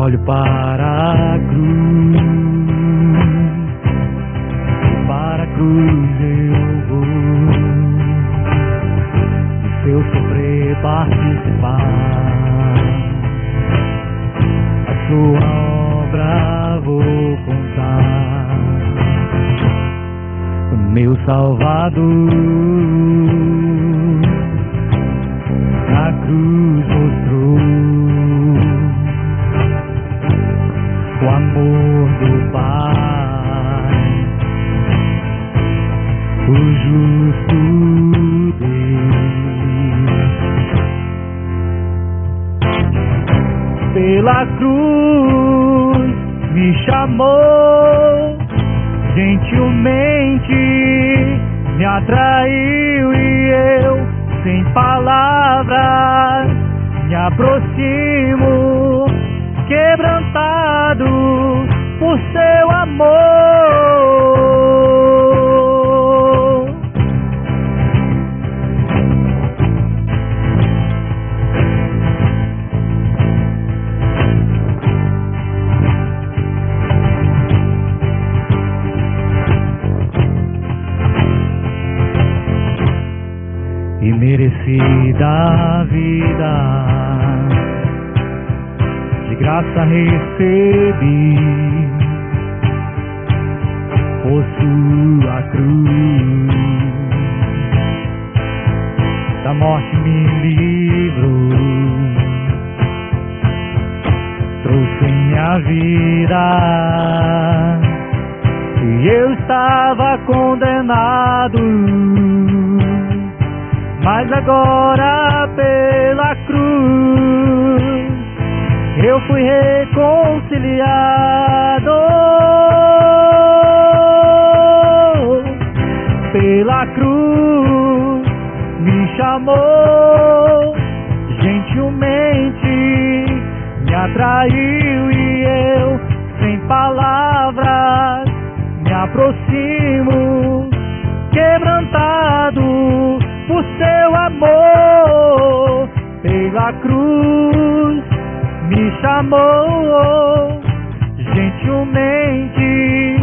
olho para a cruz, e para a cruz eu vou, do seu sofrer participar, a sua obra vou contar, o meu Salvador na cruz mostrou o amor do Pai, o justo Deus. Pela cruz me chamou, gentilmente me atraiu e eu, sem palavras, me aproximo, quebrantado por seu amor. E merecida a vida, de graça recebi, por sua cruz, da morte me livrou, trouxe minha vida, e eu estava condenado, mas agora pela cruz eu fui reconciliado. Pela cruz me chamou, gentilmente me atraiu e eu, sem palavras, me aproximo, quebrantado por seu amor. Pela cruz me chamou, gentilmente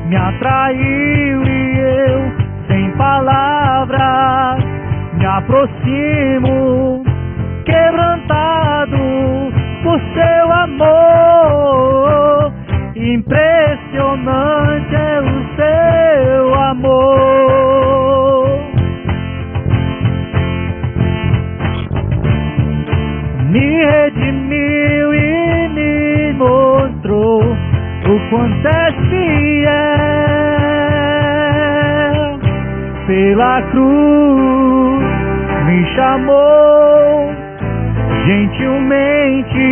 me atraiu e eu, sem palavras, me aproximo, quebrantado por seu amor. Impressionante é o seu amor. Me redimiu e me mostrou o quanto é fiel. Pela cruz me chamou, gentilmente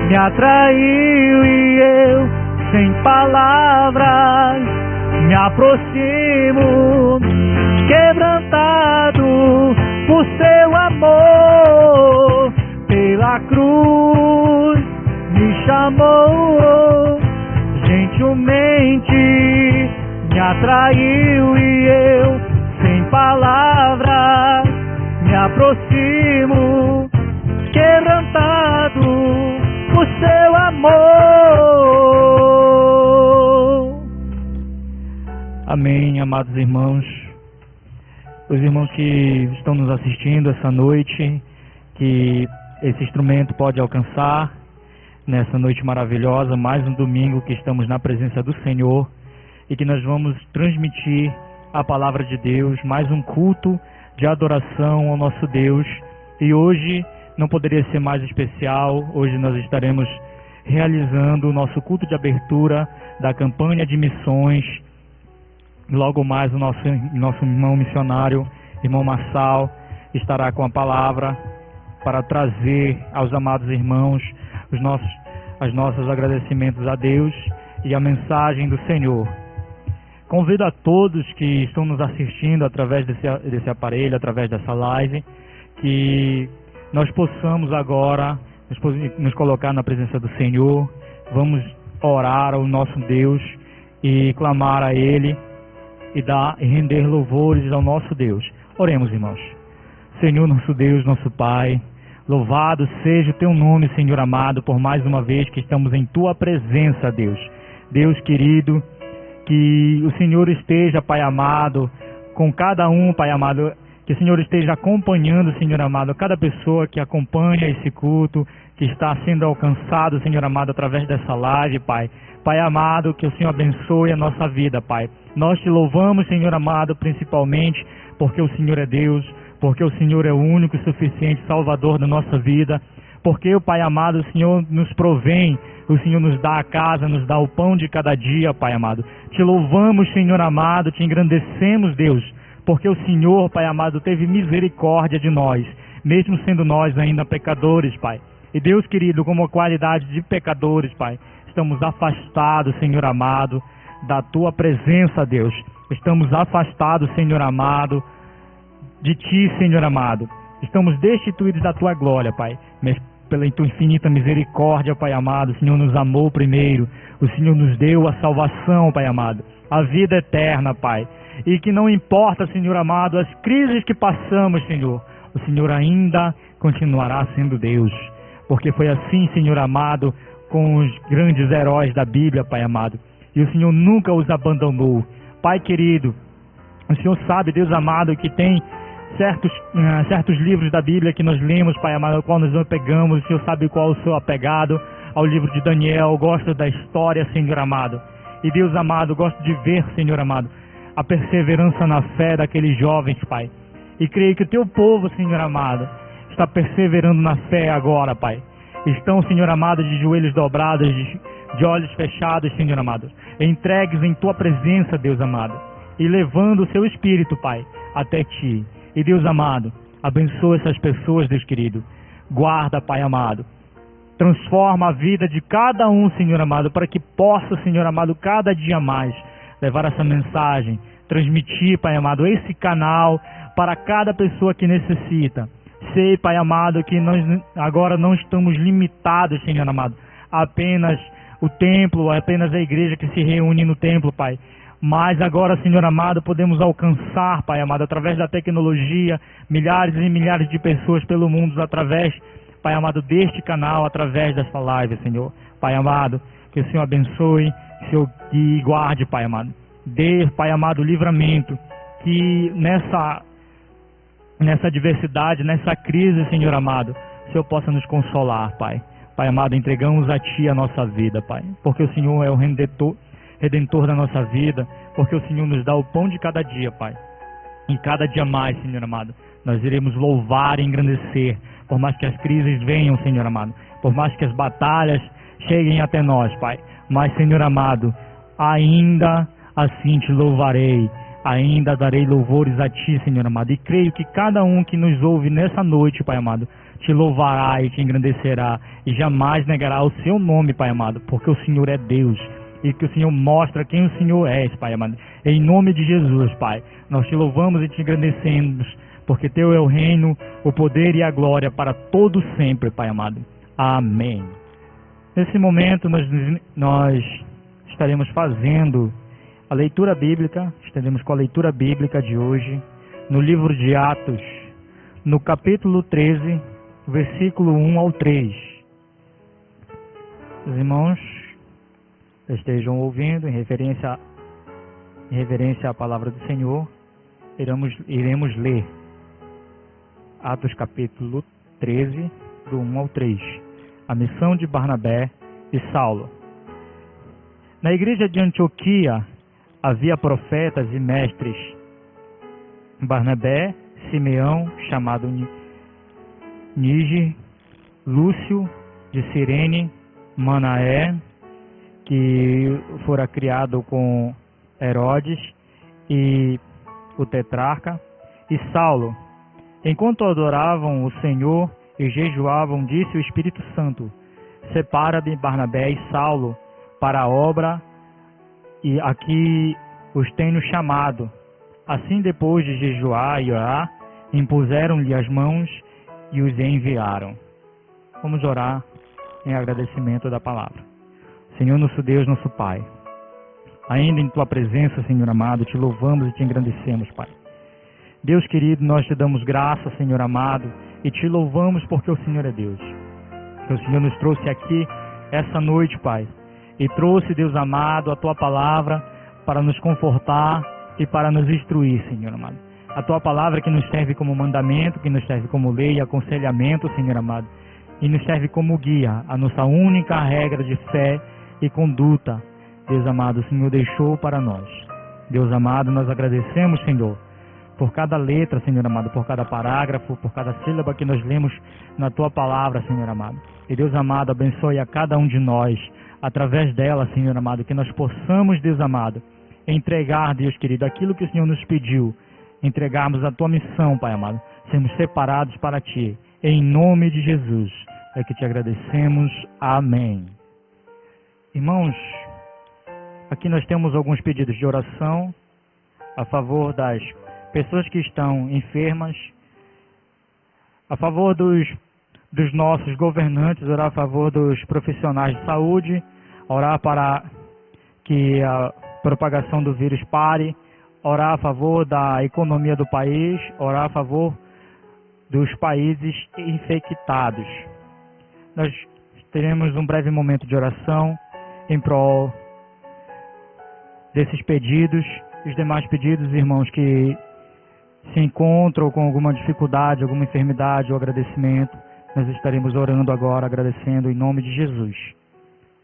me atraiu e eu, sem palavras, me aproximo, quebrantado por seu amor. Pela cruz me chamou, gentilmente me atraiu e eu, sem palavras, me aproximo, quebrantado por seu amor. Amém, amados irmãos. Os irmãos que estão nos assistindo essa noite, que esse instrumento pode alcançar nessa noite maravilhosa, mais um domingo que estamos na presença do Senhor e que nós vamos transmitir a palavra de Deus, mais um culto de adoração ao nosso Deus. E hoje não poderia ser mais especial. Hoje nós estaremos realizando o nosso culto de abertura da campanha de missões. Logo mais o nosso irmão missionário, irmão Marçal, estará com a palavra para trazer aos amados irmãos os nossos agradecimentos a Deus e a mensagem do Senhor. Convido a todos que estão nos assistindo através desse aparelho, através dessa live, que nós possamos agora nos colocar na presença do Senhor. Vamos orar ao nosso Deus e clamar a Ele e render louvores ao nosso Deus. Oremos, irmãos. Senhor, nosso Deus, nosso Pai, Louvado seja o Teu nome, Senhor amado, por mais uma vez que estamos em Tua presença, Deus. Deus querido, que o Senhor esteja, Pai amado, com cada um, Pai amado, que o Senhor esteja acompanhando, Senhor amado, cada pessoa que acompanha esse culto, que está sendo alcançado, Senhor amado, através dessa live, Pai. Pai amado, que o Senhor abençoe a nossa vida, Pai. Nós te louvamos, Senhor amado, principalmente porque o Senhor é Deus, porque o Senhor é o único e suficiente Salvador da nossa vida, porque o Pai amado, o Senhor nos provém, o Senhor nos dá a casa, nos dá o pão de cada dia, Pai amado. Te louvamos, Senhor amado, te engrandecemos, Deus, porque o Senhor, Pai amado, teve misericórdia de nós, mesmo sendo nós ainda pecadores, Pai. E Deus querido, como a qualidade de pecadores, Pai, estamos afastados, Senhor amado, da Tua presença, Deus. Estamos afastados, Senhor amado, de Ti, Senhor amado. Estamos destituídos da Tua glória, Pai. Mas pela Tua infinita misericórdia, Pai amado, o Senhor nos amou primeiro. O Senhor nos deu a salvação, Pai amado. A vida eterna, Pai. E que não importa, Senhor amado, as crises que passamos, Senhor, o Senhor ainda continuará sendo Deus. Porque foi assim, Senhor amado, com os grandes heróis da Bíblia, Pai amado. E o Senhor nunca os abandonou. Pai querido, o Senhor sabe, Deus amado, que tem certos livros da Bíblia que nós lemos, Pai amado, ao qual nós não pegamos. O Senhor sabe qual é o seu apegado ao livro de Daniel. Gosto da história, Senhor amado. E Deus amado, gosto de ver, Senhor amado, a perseverança na fé daqueles jovens, Pai. E creio que o Teu povo, Senhor amado, está perseverando na fé agora, Pai. Estão, Senhor amado, de joelhos dobrados, de olhos fechados, Senhor amado, entregues em Tua presença, Deus amado, e levando o Seu Espírito, Pai, até Ti. E Deus amado, abençoa essas pessoas, Deus querido. Guarda, Pai amado. Transforma a vida de cada um, Senhor amado, para que possa, Senhor amado, cada dia mais levar essa mensagem, transmitir, Pai amado, esse canal para cada pessoa que necessita. Sei, Pai amado, que nós agora não estamos limitados, Senhor amado, a apenas o templo, apenas a igreja que se reúne no templo, Pai. Mas agora, Senhor amado, podemos alcançar, Pai amado, através da tecnologia, milhares e milhares de pessoas pelo mundo, através, Pai amado, deste canal, através desta live, Senhor. Pai amado, que o Senhor abençoe, que o Senhor guie e guarde, Pai amado. Dê, Pai amado, livramento, que nessa adversidade, nessa crise, Senhor amado, o Senhor possa nos consolar, Pai. Pai amado, entregamos a Ti a nossa vida, Pai, porque o Senhor é o Redentor da nossa vida, porque o Senhor nos dá o pão de cada dia, Pai. E cada dia mais, Senhor amado, nós iremos louvar e engrandecer, por mais que as crises venham, Senhor amado, por mais que as batalhas cheguem até nós, Pai. Mas, Senhor amado, ainda assim Te louvarei, ainda darei louvores a Ti, Senhor amado. E creio que cada um que nos ouve nessa noite, Pai amado, Te louvará e Te engrandecerá, e jamais negará o Seu nome, Pai amado, porque o Senhor é Deus. E que o Senhor mostra quem o Senhor é, Pai amado. Em nome de Jesus, Pai, nós Te louvamos e Te agradecemos, porque Teu é o reino, o poder e a glória para todo sempre, Pai amado. Amém. Nesse momento nós estaremos fazendo a leitura bíblica, estaremos com a leitura bíblica de hoje, no livro de Atos, no capítulo 13, versículo 1 ao 3. Os irmãos estejam ouvindo, em referência à palavra do Senhor, iremos ler Atos capítulo 13, do 1 ao 3. A missão de Barnabé e Saulo. Na igreja de Antioquia havia profetas e mestres: Barnabé, Simeão, chamado Níger, Lúcio de Cirene, Manaé, que fora criado com Herodes e o tetrarca, e Saulo. Enquanto adoravam o Senhor e jejuavam, disse o Espírito Santo: separa-me Barnabé e Saulo para a obra, e aqui os tenho chamado. Assim, depois de jejuar e orar, impuseram-lhe as mãos e os enviaram. Vamos orar em agradecimento da palavra. Senhor, nosso Deus, nosso Pai, ainda em Tua presença, Senhor amado, Te louvamos e Te engrandecemos, Pai. Deus querido, nós Te damos graça, Senhor amado, e te louvamos porque o Senhor é Deus. Que o Senhor nos trouxe aqui essa noite, Pai, e trouxe, Deus amado, a Tua palavra para nos confortar e para nos instruir, Senhor amado. A Tua palavra que nos serve como mandamento, que nos serve como lei e aconselhamento, Senhor amado, e nos serve como guia, a nossa única regra de fé e conduta, Deus amado, o Senhor deixou para nós. Deus amado, nós agradecemos, Senhor, por cada letra, Senhor amado, por cada parágrafo, por cada sílaba que nós lemos na Tua palavra, Senhor amado. E Deus amado, abençoe a cada um de nós, através dela, Senhor amado, que nós possamos, Deus amado, entregar, Deus querido, aquilo que o Senhor nos pediu, entregarmos a Tua missão, Pai amado, sermos separados para Ti. Em nome de Jesus é que Te agradecemos. Amém. Irmãos, aqui nós temos alguns pedidos de oração a favor das pessoas que estão enfermas, a favor dos nossos governantes, orar a favor dos profissionais de saúde, orar para que a propagação do vírus pare, orar a favor da economia do país, orar a favor dos países infectados. Nós teremos um breve momento de oração em prol desses pedidos e os demais pedidos, irmãos, que se encontram com alguma dificuldade, alguma enfermidade ou agradecimento. Nós estaremos orando agora, agradecendo em nome de Jesus.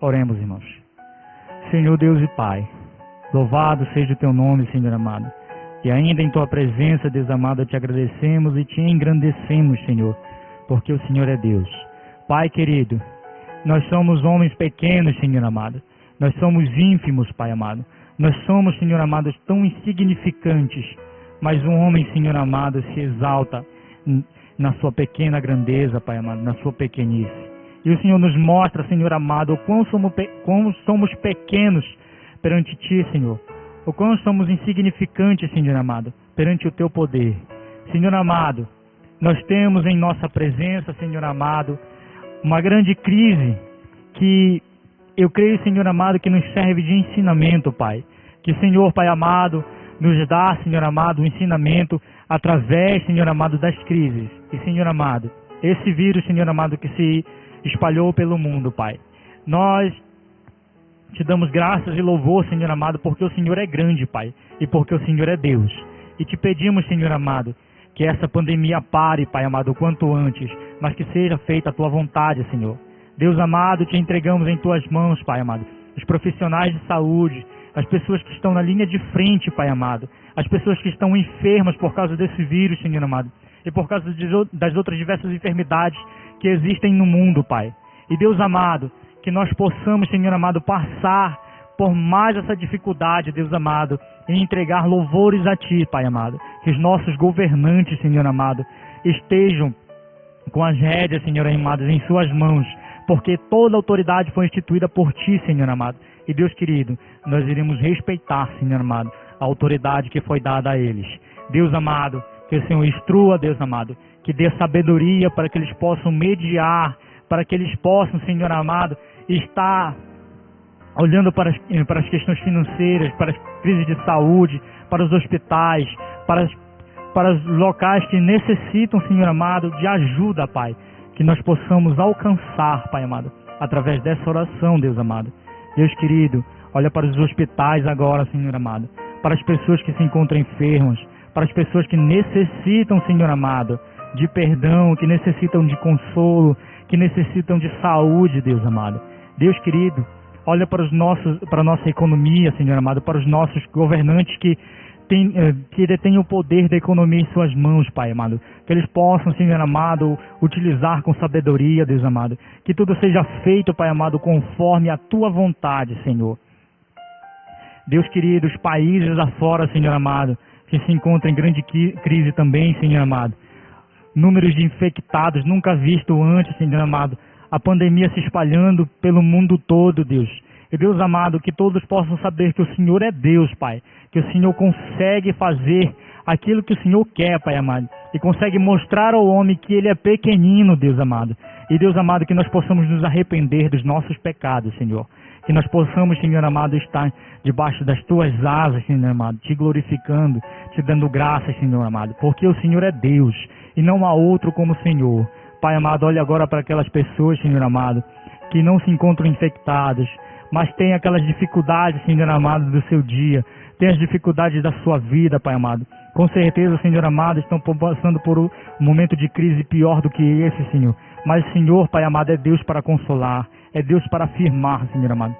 Oremos, irmãos. Senhor Deus e Pai, louvado seja o Teu nome, Senhor amado. E ainda em Tua presença, Deus amado, Te agradecemos e Te engrandecemos, Senhor, porque o Senhor é Deus. Pai querido, nós somos homens pequenos, Senhor amado. Nós somos ínfimos, Pai amado. Nós somos, Senhor amado, tão insignificantes. Mas um homem, Senhor amado, se exalta na sua pequena grandeza, Pai amado, na sua pequenice. E o Senhor nos mostra, Senhor amado, o quão somos pequenos perante Ti, Senhor. O quão somos insignificantes, Senhor amado, perante o Teu poder. Senhor amado, nós temos em nossa presença, Senhor amado, uma grande crise que eu creio, Senhor amado, que nos serve de ensinamento, Pai. Que, Senhor, Pai amado, nos dá, Senhor amado, o ensinamento através, Senhor amado, das crises. E, Senhor amado, esse vírus, Senhor amado, que se espalhou pelo mundo, Pai. Nós Te damos graças e louvor, Senhor amado, porque o Senhor é grande, Pai, e porque o Senhor é Deus. E Te pedimos, Senhor amado, que essa pandemia pare, Pai amado, o quanto antes, mas que seja feita a Tua vontade, Senhor. Deus amado, Te entregamos em Tuas mãos, Pai amado, os profissionais de saúde, as pessoas que estão na linha de frente, Pai amado, as pessoas que estão enfermas por causa desse vírus, Senhor amado, e por causa das outras diversas enfermidades que existem no mundo, Pai. E Deus amado, que nós possamos, Senhor amado, passar por mais essa dificuldade, Deus amado, e entregar louvores a Ti, Pai amado. Que os nossos governantes, Senhor amado, estejam com as rédeas, Senhor amado, em Suas mãos, porque toda autoridade foi instituída por Ti, Senhor amado. E Deus querido, nós iremos respeitar, Senhor amado, a autoridade que foi dada a eles. Deus amado, que o Senhor instrua, Deus amado, que dê sabedoria para que eles possam mediar, para que eles possam, Senhor amado, estar olhando para as questões financeiras, para as crises de saúde, para os hospitais, para os locais que necessitam, Senhor amado, de ajuda, Pai. Que nós possamos alcançar, Pai amado, através dessa oração, Deus amado. Deus querido, olha para os hospitais agora, Senhor amado, para as pessoas que se encontram enfermas, para as pessoas que necessitam, Senhor amado, de perdão, que necessitam de consolo, que necessitam de saúde, Deus amado. Deus querido, olha para a nossa economia, Senhor amado, para os nossos governantes que detêm o poder da economia em Suas mãos, Pai amado. Que eles possam, Senhor amado, utilizar com sabedoria, Deus amado. Que tudo seja feito, Pai amado, conforme a Tua vontade, Senhor. Deus querido, os países afora, Senhor amado, que se encontram em grande crise também, Senhor amado. Números de infectados nunca visto antes, Senhor amado. A pandemia se espalhando pelo mundo todo, Deus. E Deus amado, que todos possam saber que o Senhor é Deus, Pai. Que o Senhor consegue fazer aquilo que o Senhor quer, Pai amado. E consegue mostrar ao homem que ele é pequenino, Deus amado. E Deus amado, que nós possamos nos arrepender dos nossos pecados, Senhor. que nós possamos, Senhor amado, estar debaixo das Tuas asas, Senhor amado, Te glorificando, Te dando graças, Senhor amado, porque o Senhor é Deus e não há outro como o Senhor. Pai amado, olha agora para aquelas pessoas, Senhor amado, que não se encontram infectadas, mas têm aquelas dificuldades, Senhor amado, do seu dia, tem as dificuldades da sua vida, Pai amado. Com certeza, Senhor amado, estão passando por um momento de crise pior do que esse, Senhor. Mas, Senhor, Pai amado, é Deus para consolar, é Deus para afirmar, Senhor amado.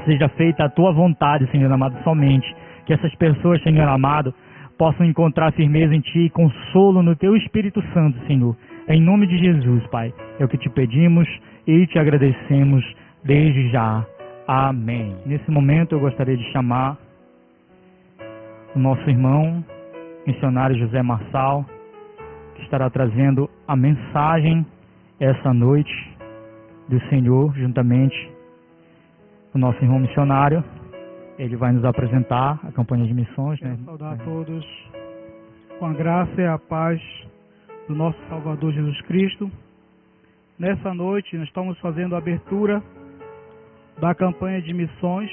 Seja feita a Tua vontade, Senhor amado, somente. Que essas pessoas, Senhor amado, possam encontrar firmeza em Ti e consolo no Teu Espírito Santo, Senhor. Em nome de Jesus, Pai, é o que Te pedimos e Te agradecemos desde já. Amém. Nesse momento eu gostaria de chamar o nosso irmão, missionário José Marçal, que estará trazendo a mensagem essa noite do Senhor, juntamente com o nosso irmão missionário. Ele vai nos apresentar a campanha de missões. Quero saudar a todos com a graça e a paz do nosso Salvador Jesus Cristo. Nessa noite nós estamos fazendo a abertura da campanha de missões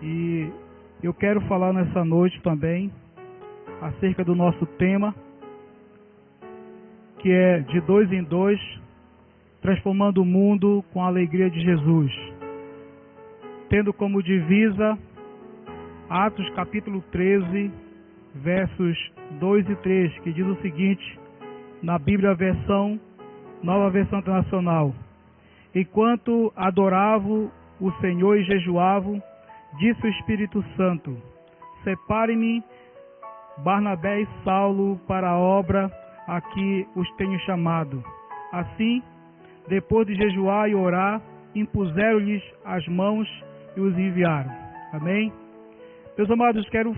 e eu quero falar nessa noite também acerca do nosso tema, que é de 2 em 2, transformando o mundo com a alegria de Jesus, tendo como divisa Atos capítulo 13, versos 2 e 3, que diz o seguinte, na Bíblia Nova Versão Internacional: enquanto adoravam o Senhor e jejuavam, disse o Espírito Santo: separe-me Barnabé e Saulo para a obra a que os tenho chamado. Assim, depois de jejuar e orar, impuseram-lhes as mãos e os enviaram. Amém? Meus amados, quero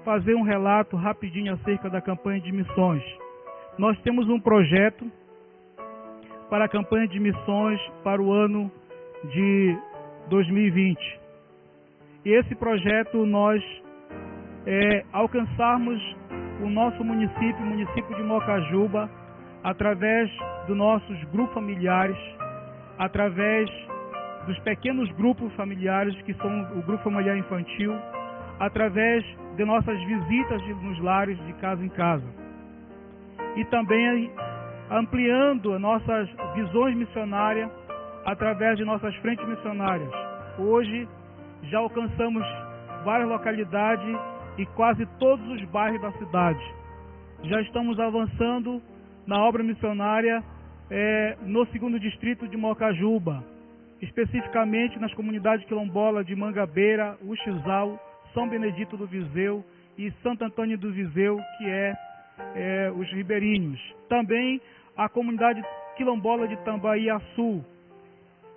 fazer um relato rapidinho acerca da campanha de missões. Nós temos um projeto para a campanha de missões para o ano de 2020. E esse projeto nós alcançarmos o nosso município, o município de Mocajuba, através dos nossos grupos familiares, através dos pequenos grupos familiares, que são o grupo familiar infantil, através de nossas visitas nos lares de casa em casa. E também ampliando as nossas visões missionárias através de nossas frentes missionárias. Hoje já alcançamos várias localidades e quase todos os bairros da cidade. Já estamos avançando na obra missionária no 2º distrito de Mocajuba, especificamente nas comunidades quilombolas de Mangabeira, Uxizal, São Benedito do Viseu e Santo Antônio do Viseu, que os ribeirinhos. Também a comunidade quilombola de Tambaiaçu.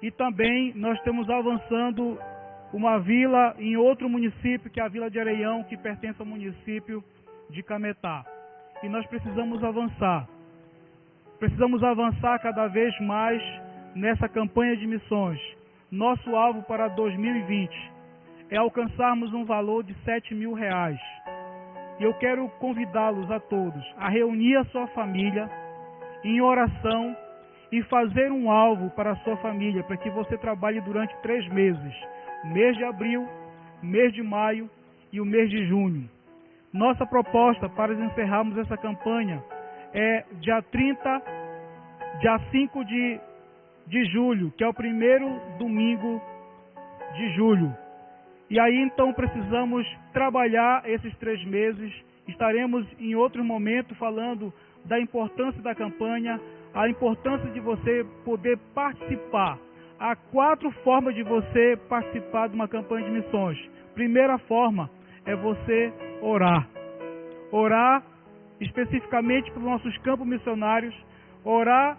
E também nós estamos avançando uma vila em outro município, que é a Vila de Areião, que pertence ao município de Cametá. E nós precisamos avançar. Precisamos avançar cada vez mais nessa campanha de missões. Nosso alvo para 2020 é alcançarmos um valor de R$7.000. E eu quero convidá-los a todos a reunir a sua família em oração e fazer um alvo para a sua família, para que você trabalhe durante 3 meses. O mês de abril, o mês de maio e o mês de junho. Nossa proposta para encerrarmos essa campanha é dia 5 de julho, que é o primeiro domingo de julho. E aí então precisamos trabalhar esses 3 meses. Estaremos em outro momento falando da importância da campanha, a importância de você poder participar. Há 4 formas de você participar de uma campanha de missões. Primeira forma é você orar. Orar especificamente para os nossos campos missionários. Orar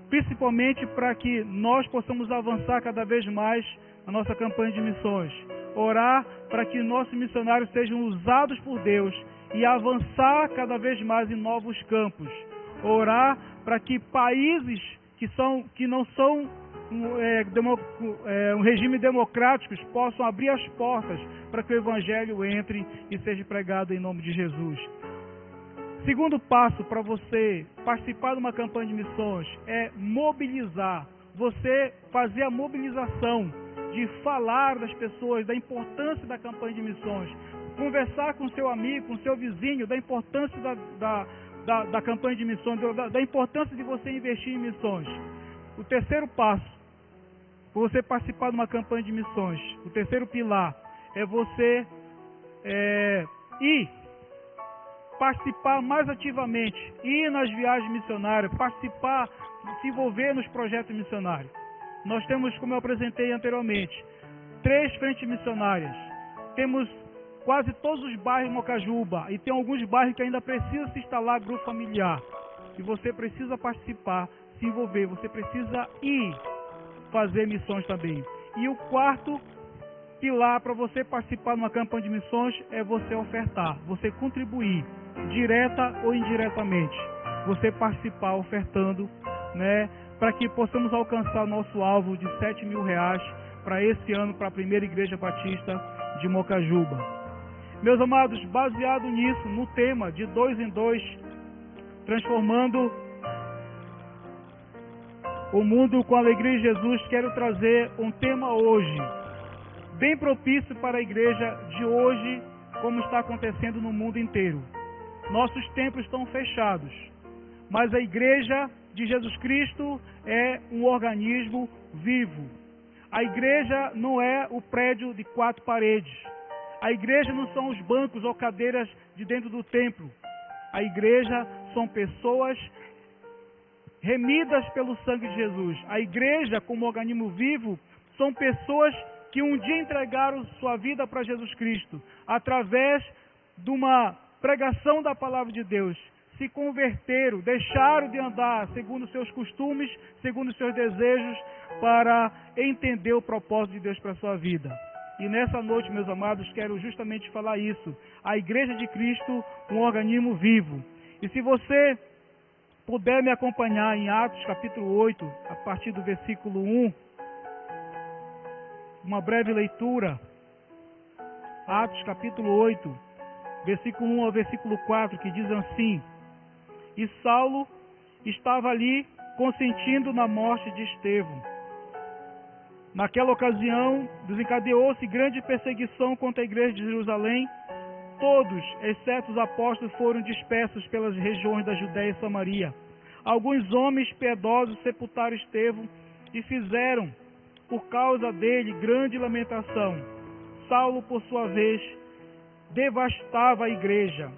principalmente para que nós possamos avançar cada vez mais na nossa campanha de missões. Orar para que nossos missionários sejam usados por Deus e avançar cada vez mais em novos campos. Orar para que países que não são um regime democráticos possam abrir as portas para que o Evangelho entre e seja pregado em nome de Jesus. Segundo passo para você participar de uma campanha de missões é mobilizar. Você fazer a mobilização de falar das pessoas, da importância da campanha de missões. Conversar com seu amigo, com seu vizinho, da importância da campanha de missões, da importância de você investir em missões. O terceiro passo, para você participar de uma campanha de missões, o terceiro pilar é você ir participar mais ativamente, ir nas viagens missionárias, participar, se envolver nos projetos missionários. Nós temos, como eu apresentei anteriormente, 3 frentes missionárias. Temos quase todos os bairros em Mocajuba e tem alguns bairros que ainda precisa se instalar grupo familiar. E você precisa participar, se envolver, você precisa ir fazer missões também. E o quarto pilar para você participar de uma campanha de missões é você ofertar, você contribuir, direta ou indiretamente. Você participar ofertando, né, para que possamos alcançar nosso alvo de R$7.000 para esse ano, para a primeira Igreja Batista de Mocajuba. Meus amados, baseado nisso, no tema de 2 em 2, transformando o mundo com a alegria de Jesus, quero trazer um tema hoje, bem propício para a igreja de hoje, como está acontecendo no mundo inteiro. Nossos templos estão fechados, mas a igreja de Jesus Cristo é um organismo vivo. A igreja não é o prédio de 4 paredes. A igreja não são os bancos ou cadeiras de dentro do templo. A igreja são pessoas remidas pelo sangue de Jesus. A igreja, como organismo vivo, são pessoas que um dia entregaram sua vida para Jesus Cristo, através de uma pregação da palavra de Deus, se converteram, deixaram de andar segundo seus costumes, segundo seus desejos, para entender o propósito de Deus para a sua vida. E nessa noite, meus amados, quero justamente falar isso. A Igreja de Cristo, um organismo vivo. E se você puder me acompanhar em Atos capítulo 8, a partir do versículo 1, uma breve leitura. Atos capítulo 8, versículo 1 ao versículo 4, que diz assim: E Saulo estava ali consentindo na morte de Estevão. Naquela ocasião, desencadeou-se grande perseguição contra a igreja de Jerusalém. Todos, exceto os apóstolos, foram dispersos pelas regiões da Judéia e Samaria. Alguns homens piedosos sepultaram Estevão e fizeram, por causa dele, grande lamentação. Saulo, por sua vez, devastava a igreja,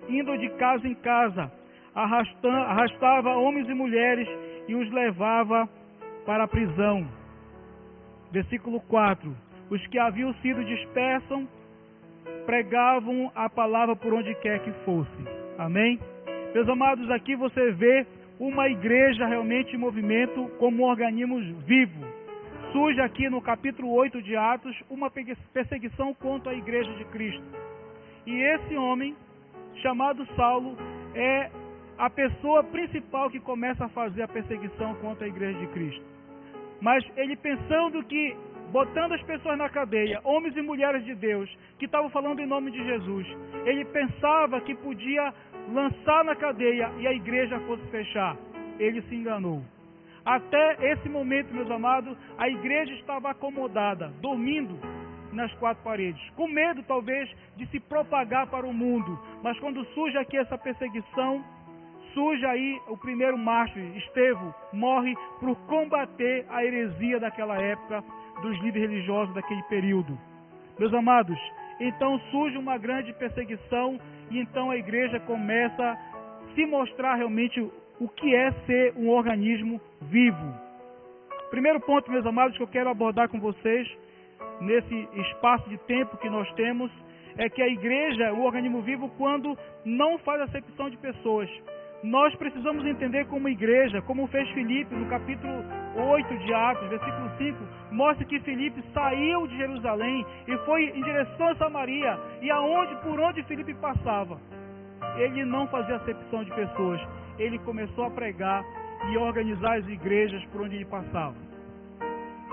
indo de casa em casa, arrastava homens e mulheres e os levava para a prisão. Versículo 4. Os que haviam sido dispersos pregavam a palavra por onde quer que fosse. Amém? Meus amados, aqui você vê uma igreja realmente em movimento como um organismo vivo. Surge aqui no capítulo 8 de Atos uma perseguição contra a igreja de Cristo. E esse homem, chamado Saulo, é a pessoa principal que começa a fazer a perseguição contra a igreja de Cristo. Mas ele pensando que, botando as pessoas na cadeia, homens e mulheres de Deus, que estavam falando em nome de Jesus, ele pensava que podia lançar na cadeia e a igreja fosse fechar. Ele se enganou. Até esse momento, meus amados, a igreja estava acomodada, dormindo nas 4 paredes, com medo talvez de se propagar para o mundo. Mas quando surge aqui essa perseguição, surge aí o primeiro mártir, Estevão, morre por combater a heresia daquela época, dos líderes religiosos daquele período. Meus amados, então surge uma grande perseguição e então a igreja começa a se mostrar realmente o que é ser um organismo vivo. Primeiro ponto, meus amados, que eu quero abordar com vocês, nesse espaço de tempo que nós temos, é que a igreja é um organismo vivo quando não faz acepção de pessoas. Nós precisamos entender como igreja, como fez Filipe no capítulo 8 de Atos, versículo 5, mostra que Filipe saiu de Jerusalém e foi em direção a Samaria, e por onde Filipe passava, ele não fazia acepção de pessoas, ele começou a pregar e organizar as igrejas por onde ele passava.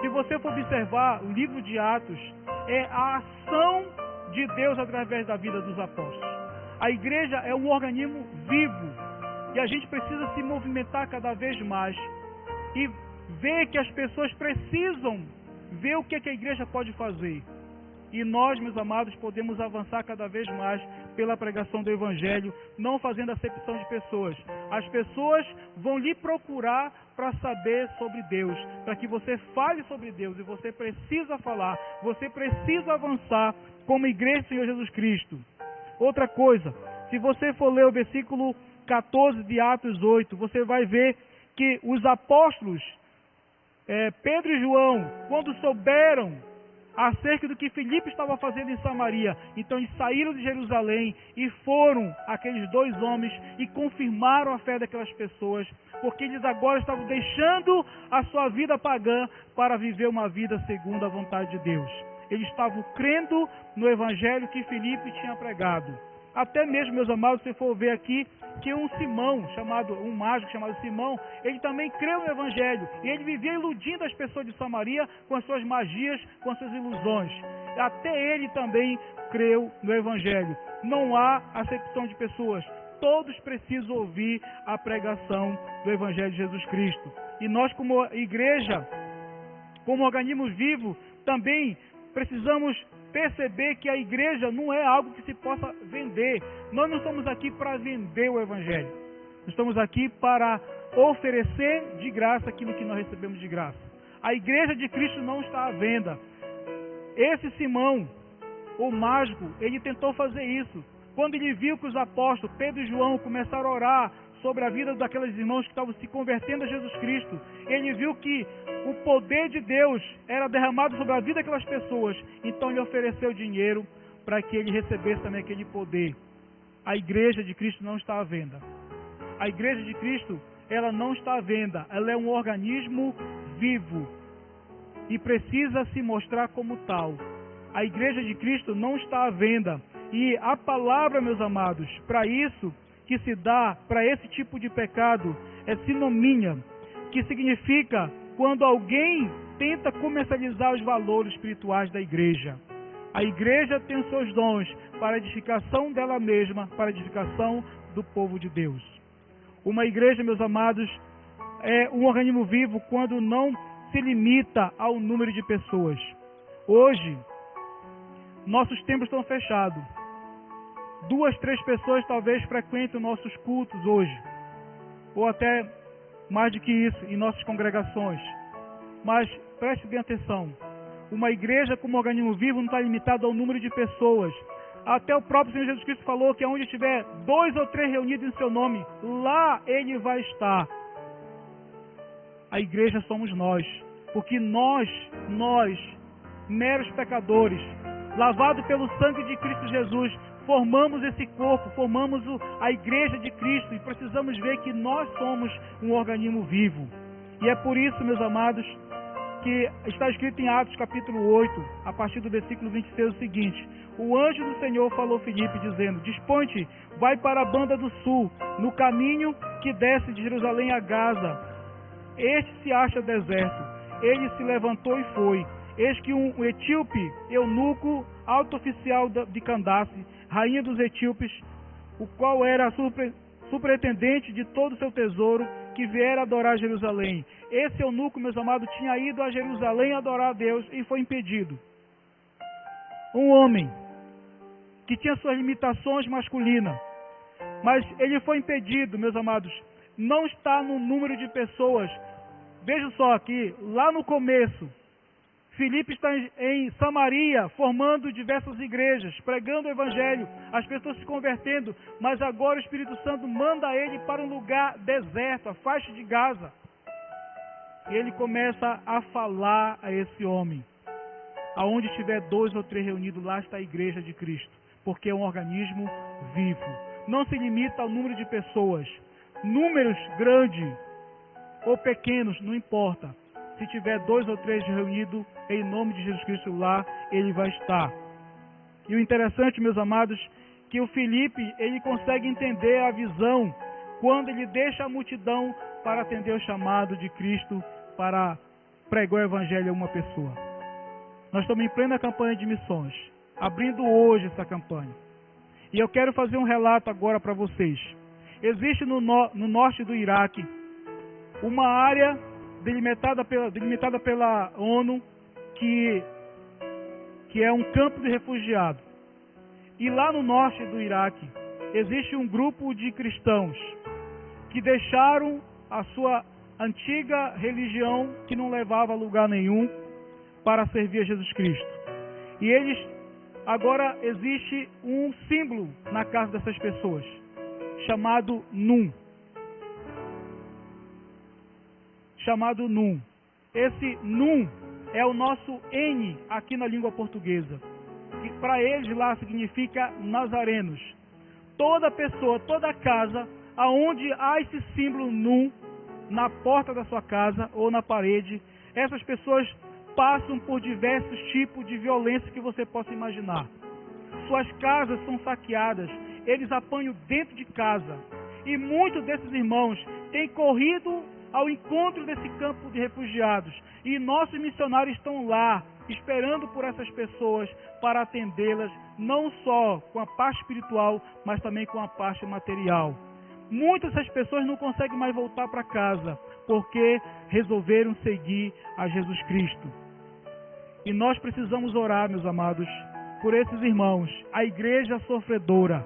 Se você for observar, o livro de Atos é a ação de Deus através da vida dos apóstolos. A igreja é um organismo vivo, e a gente precisa se movimentar cada vez mais e ver que as pessoas precisam ver o que a igreja pode fazer. E nós, meus amados, podemos avançar cada vez mais pela pregação do Evangelho, não fazendo acepção de pessoas. As pessoas vão lhe procurar para saber sobre Deus, para que você fale sobre Deus, e você precisa falar, você precisa avançar como igreja do Senhor Jesus Cristo. Outra coisa, se você for ler o versículo 14 de Atos 8, você vai ver que os apóstolos, Pedro e João, quando souberam acerca do que Filipe estava fazendo em Samaria, então eles saíram de Jerusalém e foram aqueles dois homens e confirmaram a fé daquelas pessoas, porque eles agora estavam deixando a sua vida pagã para viver uma vida segundo a vontade de Deus. Eles estavam crendo no evangelho que Filipe tinha pregado. Até mesmo, meus amados, se for ver aqui, que um mágico chamado Simão, ele também creu no Evangelho. E ele vivia iludindo as pessoas de Samaria com as suas magias, com as suas ilusões. Até ele também creu no Evangelho. Não há acepção de pessoas. Todos precisam ouvir a pregação do Evangelho de Jesus Cristo. E nós, como igreja, como organismo vivo, também precisamos perceber que a igreja não é algo que se possa vender. Nós não estamos aqui para vender o Evangelho. Nós estamos aqui para oferecer de graça aquilo que nós recebemos de graça. A igreja de Cristo não está à venda. Esse Simão, o mágico, ele tentou fazer isso. Quando ele viu que os apóstolos, Pedro e João, começaram a orar sobre a vida daqueles irmãos que estavam se convertendo a Jesus Cristo, ele viu que o poder de Deus era derramado sobre a vida daquelas pessoas. Então ele ofereceu dinheiro para que ele recebesse também aquele poder. A igreja de Cristo não está à venda. A igreja de Cristo, ela não está à venda. Ela é um organismo vivo e precisa se mostrar como tal. A igreja de Cristo não está à venda. E a palavra, meus amados, para isso que se dá, para esse tipo de pecado, é sinomínia, que significa quando alguém tenta comercializar os valores espirituais da igreja. A igreja tem os seus dons para a edificação dela mesma, para a edificação do povo de Deus. Uma igreja, meus amados, é um organismo vivo quando não se limita ao número de pessoas. Hoje, nossos templos estão fechados. 2, 3 pessoas talvez frequentam nossos cultos hoje, ou até mais do que isso, em nossas congregações. Mas preste bem atenção, uma igreja como organismo vivo não está limitado ao número de pessoas. Até o próprio Senhor Jesus Cristo falou que onde estiver 2 ou 3 reunidos em seu nome, lá Ele vai estar. A igreja somos nós, porque nós, meros pecadores, lavados pelo sangue de Cristo Jesus, formamos esse corpo, formamos a igreja de Cristo, e precisamos ver que nós somos um organismo vivo. E é por isso, meus amados, que está escrito em Atos capítulo 8, a partir do versículo 26, o seguinte: o anjo do Senhor falou a Filipe, dizendo: dispõe-te, vai para a banda do sul, no caminho que desce de Jerusalém a Gaza. Este se acha deserto. Ele se levantou e foi. Eis que um etíope, eunuco, alto oficial de Candace, rainha dos etíopes, o qual era superintendente de todo o seu tesouro, que viera adorar Jerusalém. Esse eunuco, meus amados, tinha ido a Jerusalém adorar a Deus e foi impedido. Um homem que tinha suas limitações masculinas, mas ele foi impedido, meus amados, não está no número de pessoas. Vejam só aqui, lá no começo, Filipe está em Samaria, formando diversas igrejas, pregando o Evangelho, as pessoas se convertendo, mas agora o Espírito Santo manda ele para um lugar deserto, a faixa de Gaza. E ele começa a falar a esse homem: aonde estiver 2 ou 3 reunidos, lá está a igreja de Cristo, porque é um organismo vivo. Não se limita ao número de pessoas. Números grandes ou pequenos, não importa. Se tiver 2 ou 3 reunidos, em nome de Jesus Cristo, lá ele vai estar. E o interessante, meus amados, que o Filipe, ele consegue entender a visão quando ele deixa a multidão para atender o chamado de Cristo para pregar o Evangelho a uma pessoa. Nós estamos em plena campanha de missões, abrindo hoje essa campanha. E eu quero fazer um relato agora para vocês. Existe no norte do Iraque uma área delimitada pela ONU, que é um campo de refugiado. E lá no norte do Iraque existe um grupo de cristãos que deixaram a sua antiga religião, que não levava a lugar nenhum, para servir a Jesus Cristo. E eles, agora existe um símbolo na casa dessas pessoas, chamado Nun. Chamado Nun. Esse Nun é o nosso N aqui na língua portuguesa, que para eles lá significa nazarenos. Toda pessoa, toda casa, aonde há esse símbolo Nun, na porta da sua casa ou na parede, essas pessoas passam por diversos tipos de violência que você possa imaginar. Suas casas são saqueadas, eles apanham dentro de casa. E muitos desses irmãos têm corrido ao encontro desse campo de refugiados. E nossos missionários estão lá, esperando por essas pessoas para atendê-las, não só com a parte espiritual, mas também com a parte material. Muitas dessas pessoas não conseguem mais voltar para casa, porque resolveram seguir a Jesus Cristo. E nós precisamos orar, meus amados, por esses irmãos, a igreja sofredora.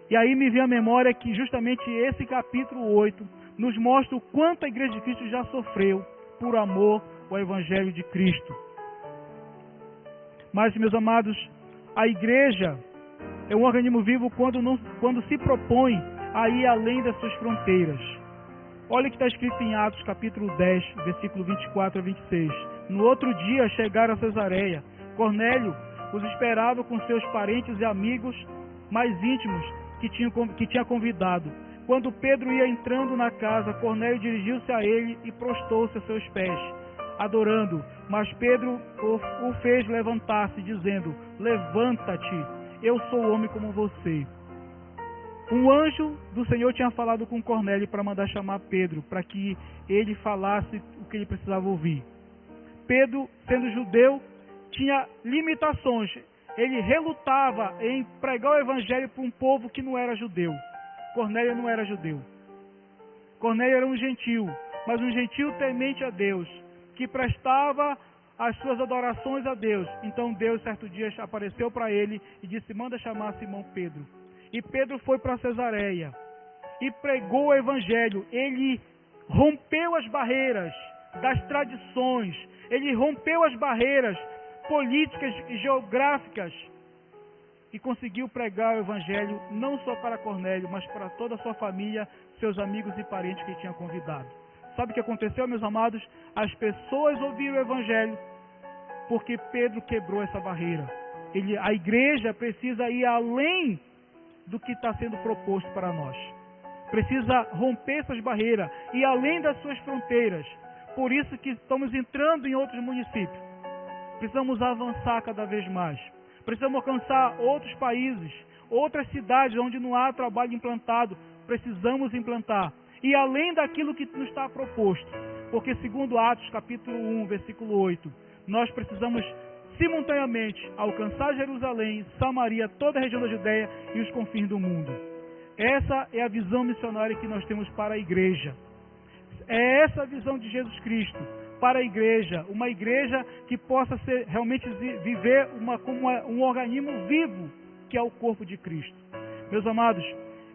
E aí me vem à memória que justamente esse capítulo 8 nos mostra o quanto a igreja de Cristo já sofreu por amor ao Evangelho de Cristo. Mas, meus amados, a igreja é um organismo vivo quando se propõe a ir além das suas fronteiras. Olha o que está escrito em Atos capítulo 10, versículo 24 a 26. No outro dia chegaram a Cesareia. Cornélio os esperava com seus parentes e amigos mais íntimos que tinha convidado. Quando Pedro ia entrando na casa, Cornélio dirigiu-se a ele e prostou-se a seus pés, adorando. Mas Pedro o fez levantar-se, dizendo: levanta-te, eu sou homem como você. Um anjo do Senhor tinha falado com Cornélio para mandar chamar Pedro, para que ele falasse o que ele precisava ouvir. Pedro, sendo judeu, tinha limitações. Ele relutava em pregar o evangelho para um povo que não era judeu. Cornélio não era judeu. Cornélio era um gentil, mas um gentil temente a Deus, que prestava as suas adorações a Deus. Então Deus, certo dia, apareceu para ele e disse: manda chamar Simão Pedro. E Pedro foi para Cesareia e pregou o evangelho. Ele rompeu as barreiras das tradições, ele rompeu as barreiras políticas e geográficas e conseguiu pregar o evangelho não só para Cornélio, mas para toda a sua família, seus amigos e parentes que ele tinha convidado. Sabe o que aconteceu, meus amados? As pessoas ouviram o evangelho porque Pedro quebrou essa barreira. A igreja precisa ir além do que está sendo proposto para nós. Precisa romper essas barreiras e além das suas fronteiras. Por isso que estamos entrando em outros municípios. Precisamos avançar cada vez mais. Precisamos alcançar outros países, outras cidades onde não há trabalho implantado. Precisamos implantar. E além daquilo que nos está proposto. Porque segundo Atos capítulo 1, versículo 8, nós precisamos simultaneamente alcançar Jerusalém, Samaria, toda a região da Judéia e os confins do mundo. Essa é a visão missionária que nós temos para a igreja. É essa a visão de Jesus Cristo para a igreja, uma igreja que possa realmente viver como um organismo vivo, que é o corpo de Cristo. Meus amados,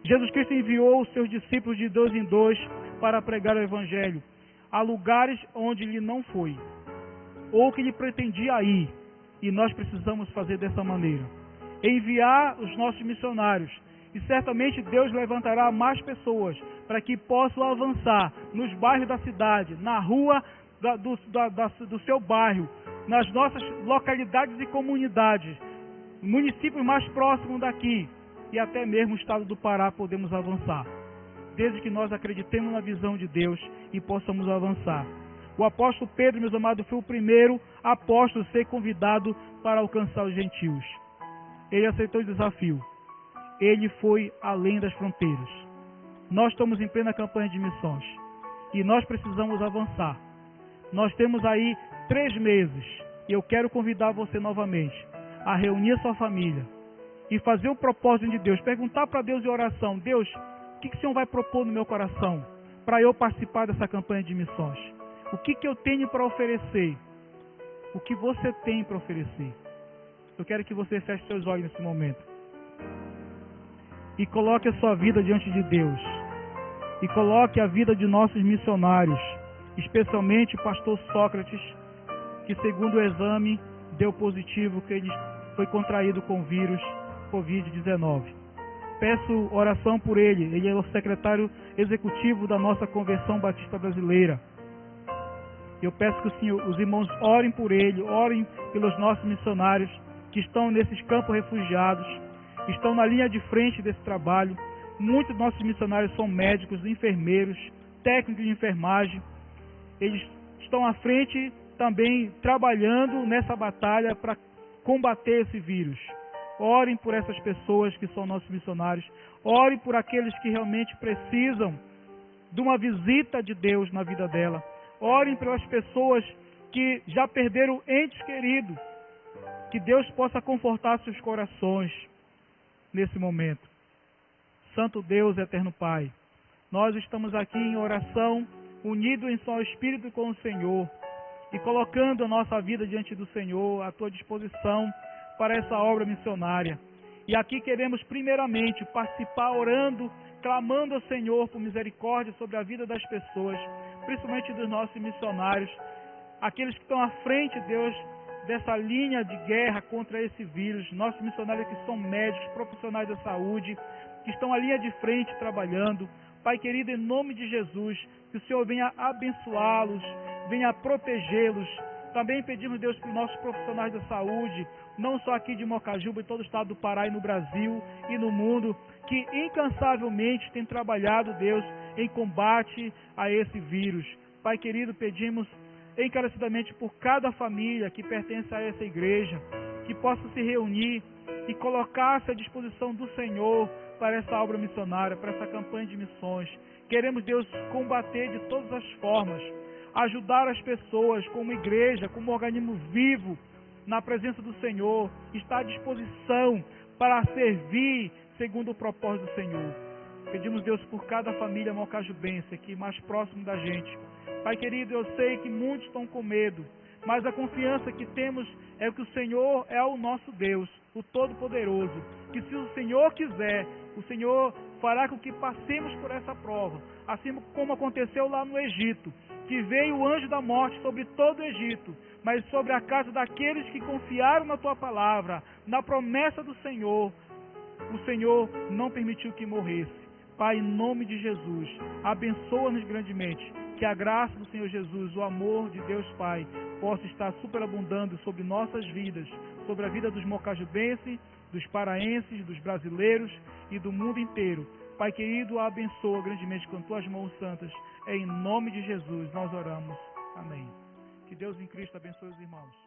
Jesus Cristo enviou os seus discípulos de 2 em 2 para pregar o evangelho a lugares onde ele não foi, ou que ele pretendia ir. E nós precisamos fazer dessa maneira. Enviar os nossos missionários. E certamente Deus levantará mais pessoas para que possam avançar nos bairros da cidade, na rua do seu bairro, nas nossas localidades e comunidades, municípios mais próximos daqui e até mesmo o estado do Pará podemos avançar. Desde que nós acreditemos na visão de Deus e possamos avançar. O apóstolo Pedro, meus amados, foi o primeiro apóstolo a ser convidado para alcançar os gentios. Ele aceitou o desafio. Ele foi além das fronteiras. Nós estamos em plena campanha de missões. E nós precisamos avançar. Nós temos aí 3 meses. E eu quero convidar você novamente a reunir a sua família e fazer o propósito de Deus. Perguntar para Deus em oração: Deus, o que o Senhor vai propor no meu coração para eu participar dessa campanha de missões? O que eu tenho para oferecer? o que você tem para oferecer. Eu quero que você feche seus olhos nesse momento e coloque a sua vida diante de Deus, e coloque a vida de nossos missionários, especialmente o pastor Sócrates, que segundo o exame deu positivo que ele foi contraído com o vírus Covid-19. Peço oração por ele. Ele é o secretário executivo da nossa Convenção Batista Brasileira. Eu peço que os irmãos orem por ele, orem pelos nossos missionários que estão nesses campos refugiados, estão na linha de frente desse trabalho. Muitos dos nossos missionários são médicos, enfermeiros, técnicos de enfermagem. Eles estão à frente também trabalhando nessa batalha para combater esse vírus. Orem por essas pessoas que são nossos missionários. Orem por aqueles que realmente precisam de uma visita de Deus na vida dela. Orem pelas pessoas que já perderam entes queridos. Que Deus possa confortar seus corações nesse momento. Santo Deus, eterno Pai, nós estamos aqui em oração, unidos em só espírito com o Senhor e colocando a nossa vida diante do Senhor, à tua disposição para essa obra missionária. E aqui queremos primeiramente participar orando, clamando ao Senhor por misericórdia sobre a vida das pessoas, principalmente dos nossos missionários, aqueles que estão à frente, Deus, dessa linha de guerra contra esse vírus, nossos missionários que são médicos, profissionais da saúde, que estão à linha de frente trabalhando. Pai querido, em nome de Jesus, que o Senhor venha abençoá-los, venha protegê-los. Também pedimos, Deus, para os nossos profissionais da saúde, não só aqui de Mocajuba, em todo o estado do Pará e no Brasil e no mundo, que incansavelmente têm trabalhado, Deus, em combate a esse vírus. Pai querido, pedimos encarecidamente por cada família que pertence a essa igreja, que possa se reunir e colocar-se à disposição do Senhor para essa obra missionária, para essa campanha de missões. Queremos, Deus, combater de todas as formas, ajudar as pessoas como igreja, como organismo vivo, na presença do Senhor, estar à disposição para servir segundo o propósito do Senhor. Pedimos, Deus, por cada família mocajubense aqui mais próximo da gente. Pai querido, eu sei que muitos estão com medo, mas a confiança que temos é que o Senhor é o nosso Deus, o Todo-Poderoso, que se o Senhor quiser, o Senhor fará com que passemos por essa prova, assim como aconteceu lá no Egito, que veio o anjo da morte sobre todo o Egito, mas sobre a casa daqueles que confiaram na tua palavra, na promessa do Senhor, o Senhor não permitiu que morresse. Pai, em nome de Jesus, abençoa-nos grandemente, que a graça do Senhor Jesus, o amor de Deus Pai, possa estar superabundando sobre nossas vidas, sobre a vida dos mocajubenses, dos paraenses, dos brasileiros e do mundo inteiro. Pai querido, abençoa grandemente com tuas mãos santas. Em nome de Jesus nós oramos. Amém. Que Deus em Cristo abençoe os irmãos.